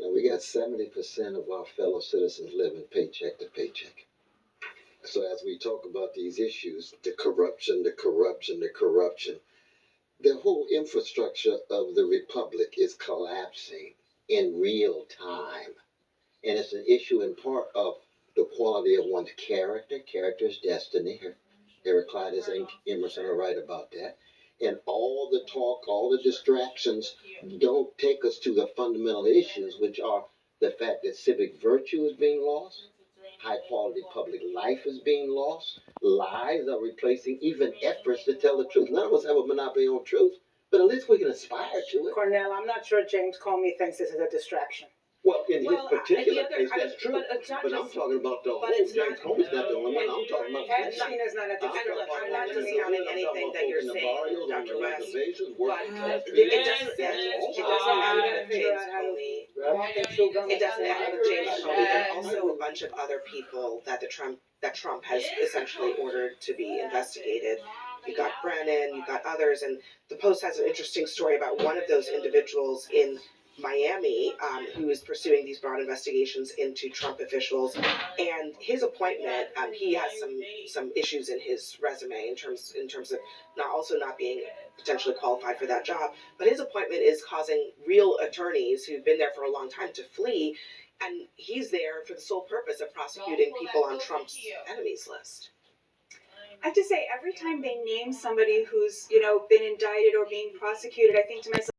Now we got 70% of our fellow citizens living paycheck to paycheck. So as we talk about these issues, the corruption, the whole infrastructure of the republic is collapsing in real time. And it's an issue in part of the quality of one's character. Character is destiny. Heraclitus and Emerson are right about that. And all the talk, all the distractions don't take us to the fundamental issues, which are the fact that civic virtue is being lost, high quality public life is being lost, lies are replacing even efforts to tell the truth. None of us have a monopoly on truth, but at least we can aspire to it. Cornell, I'm not sure James Comey thinks this is a distraction. Well, in his particular case, that's true. But I'm talking about the whole. James Comey's not the only one. I'm talking about. Epstein is not a I'm distraction. not discounting anything that you're saying, Dr. West, but It doesn't add up James Comey. It doesn't add up James Comey. There are also a bunch of other people that Trump has essentially ordered to be investigated. You got Brennan, you got others, and the Post has an interesting story about one of those individuals in Miami, who is pursuing these broad investigations into Trump officials, and his appointment. He has some issues in his resume in terms of not being potentially qualified for that job. But his appointment is causing real attorneys who've been there for a long time to flee, and he's there for the sole purpose of prosecuting people on Trump's enemies list. I have to say, every time they name somebody who's, been indicted or being prosecuted, I think to myself,